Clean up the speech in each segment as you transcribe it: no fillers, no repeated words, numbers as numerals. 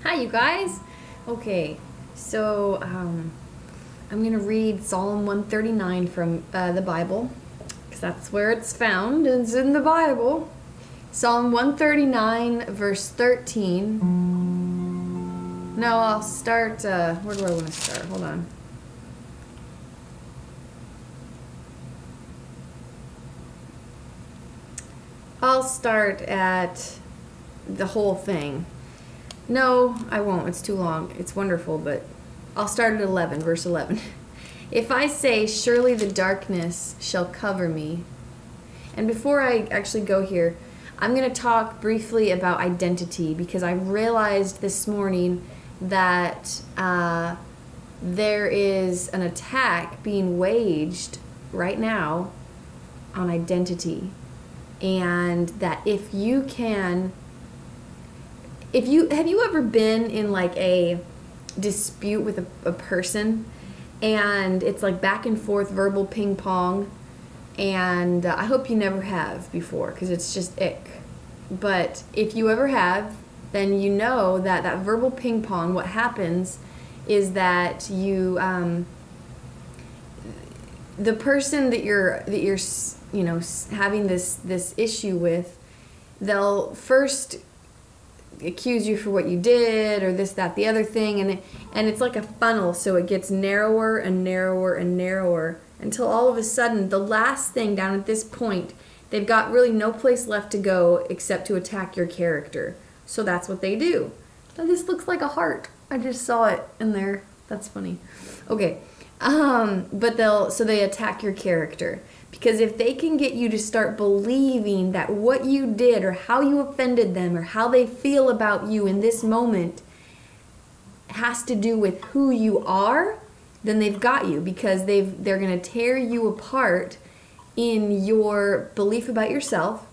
Hi, you guys. Okay, so I'm gonna read Psalm 139 from the Bible, because that's where it's found. It's in the Bible. Psalm 139, verse 13. No, I'll start. Where do I want to start? Hold on. I'll start at the whole thing. No, I won't. It's too long. It's wonderful, but I'll start at 11, verse 11. If I say, surely the darkness shall cover me. And before I actually go here, I'm going to talk briefly about identity, because I realized this morning that there is an attack being waged right now on identity. And that if you can... have you ever been in like a dispute with a person, and it's like back and forth verbal ping pong, and I hope you never have before, because it's just ick. But if you ever have, then you know that that verbal ping pong, what happens is that you the person that you're having this issue with, they'll first accuse you for what you did, or this, that, the other thing, and it's like a funnel, so it gets narrower and narrower and narrower until all of a sudden the last thing down at this point, they've got really no place left to go except to attack your character. So that's what they do. Now this looks like a heart. I just saw it in there. That's funny. Okay. But they attack your character. Because if they can get you to start believing that what you did, or how you offended them, or how they feel about you in this moment has to do with who you are, then they've got you, because they're going to tear you apart in your belief about yourself,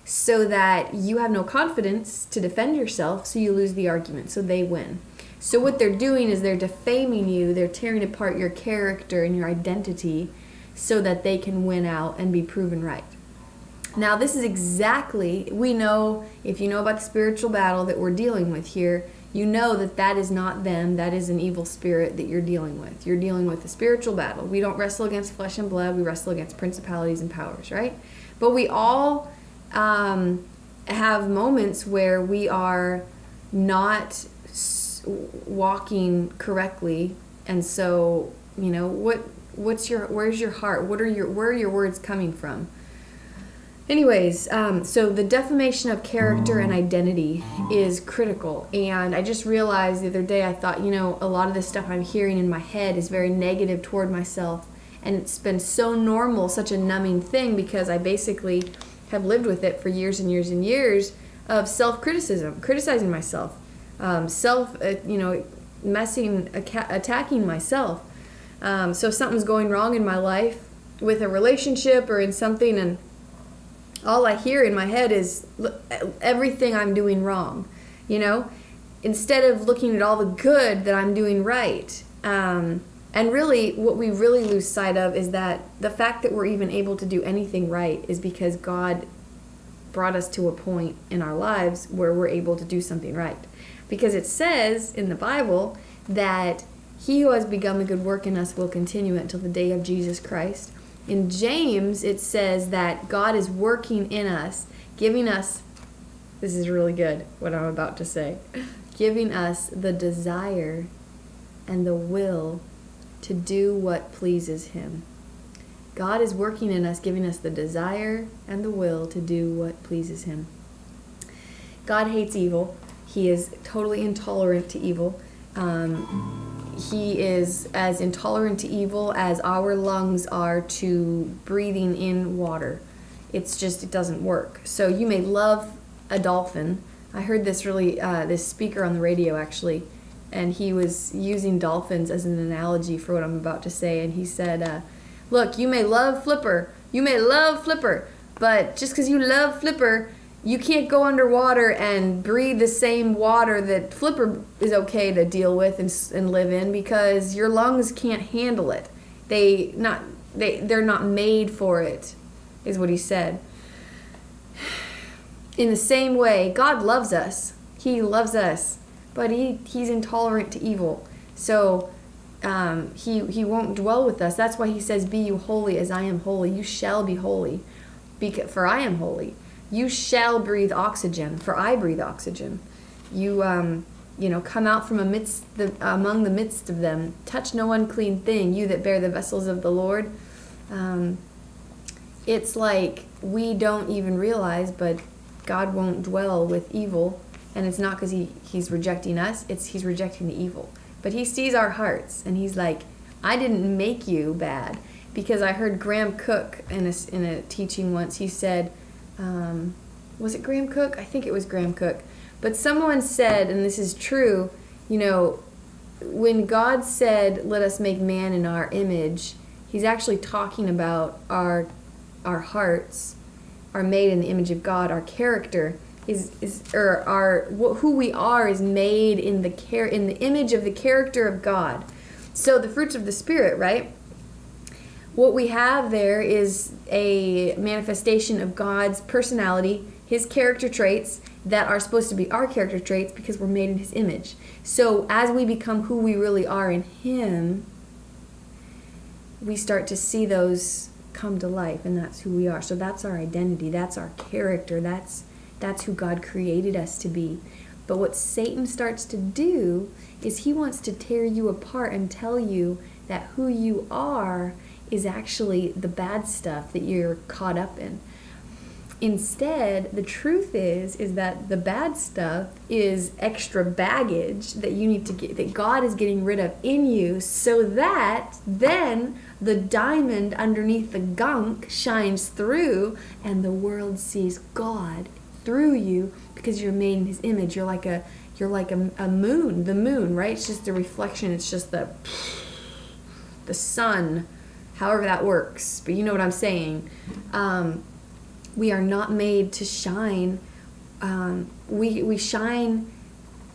so that you have no confidence to defend yourself, so you lose the argument, so they win. So what they're doing is they're defaming you, they're tearing apart your character and your identity, so that they can win out and be proven right. Now this is exactly, we know, if you know about the spiritual battle that we're dealing with here, you know that that is not them, that is an evil spirit that you're dealing with. You're dealing with a spiritual battle. We don't wrestle against flesh and blood, we wrestle against principalities and powers, right? But we all have moments where we are not walking correctly, and so, where's your heart? Where are your words coming from? Anyways, so the defamation of character and identity is critical. And I just realized the other day, I thought, a lot of this stuff I'm hearing in my head is very negative toward myself. And it's been so normal, such a numbing thing, because I basically have lived with it for years and years and years of self-criticism, criticizing myself, attacking myself. So something's going wrong in my life with a relationship or in something, and all I hear in my head is everything I'm doing wrong, instead of looking at all the good that I'm doing right. And really, what we really lose sight of is that the fact that we're even able to do anything right is because God brought us to a point in our lives where we're able to do something right. Because it says in the Bible that he who has begun the good work in us will continue it until the day of Jesus Christ. In James, it says that God is working in us, giving us, this is really good, what I'm about to say, giving us the desire and the will to do what pleases him. God is working in us, giving us the desire and the will to do what pleases him. God hates evil. He is totally intolerant to evil. He is as intolerant to evil as our lungs are to breathing in water. It doesn't work. So you may love a dolphin. I heard this this speaker on the radio actually, and he was using dolphins as an analogy for what I'm about to say. And he said, look, you may love Flipper, but just because you love Flipper, you can't go underwater and breathe the same water that Flipper is okay to deal with and live in, because your lungs can't handle it. They're not made for it, is what he said. In the same way, God loves us. He loves us. but he's intolerant to evil. So he won't dwell with us. That's why he says, be you holy as I am holy. You shall be holy, for I am holy. You shall breathe oxygen, for I breathe oxygen. You come out from among the midst of them. Touch no unclean thing, you that bear the vessels of the Lord. It's like we don't even realize, but God won't dwell with evil. And it's not because he's rejecting us, he's rejecting the evil. But he sees our hearts, and he's like, I didn't make you bad. Because I heard Graham Cook in a teaching once, he said, was it Graham Cook? I think it was Graham Cook. But someone said, and this is true, when God said, let us make man in our image, he's actually talking about our hearts are made in the image of God. Our character who we are is made in the image of the character of God. So the fruits of the Spirit, right? What we have there is a manifestation of God's personality, his character traits that are supposed to be our character traits because we're made in his image. So as we become who we really are in him, we start to see those come to life, and that's who we are. So that's our identity, that's our character, that's who God created us to be. But what Satan starts to do is he wants to tear you apart and tell you that who you are is actually the bad stuff that you're caught up in. Instead, the truth is that the bad stuff is extra baggage that you need to get, that God is getting rid of in you, so that then the diamond underneath the gunk shines through and the world sees God through you because you're made in his image. You're like a moon, the moon, right? It's just a reflection. It's just the sun, however that works. But you know what I'm saying. We are not made to shine. We shine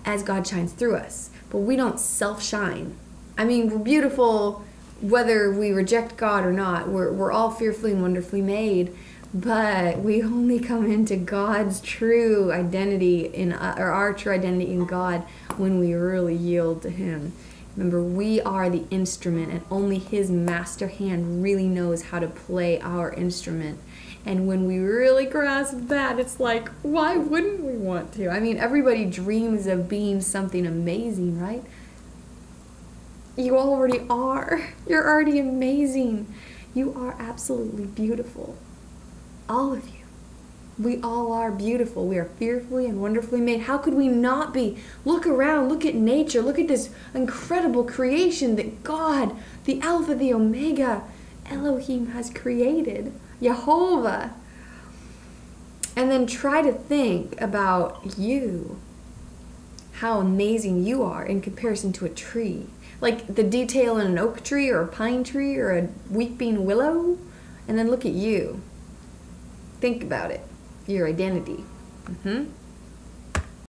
as God shines through us, but we don't self-shine. I mean, we're beautiful whether we reject God or not. We're all fearfully and wonderfully made, but we only come into God's true identity or our true identity in God when we really yield to him. Remember, we are the instrument, and only his master hand really knows how to play our instrument. And when we really grasp that, it's like, why wouldn't we want to? I mean, everybody dreams of being something amazing, right? You already are. You're already amazing. You are absolutely beautiful. All of you. We all are beautiful. We are fearfully and wonderfully made. How could we not be? Look around. Look at nature. Look at this incredible creation that God, the Alpha, the Omega, Elohim has created. Jehovah. And then try to think about you. How amazing you are in comparison to a tree. Like the detail in an oak tree or a pine tree or a weeping willow. And then look at you. Think about it. Your identity.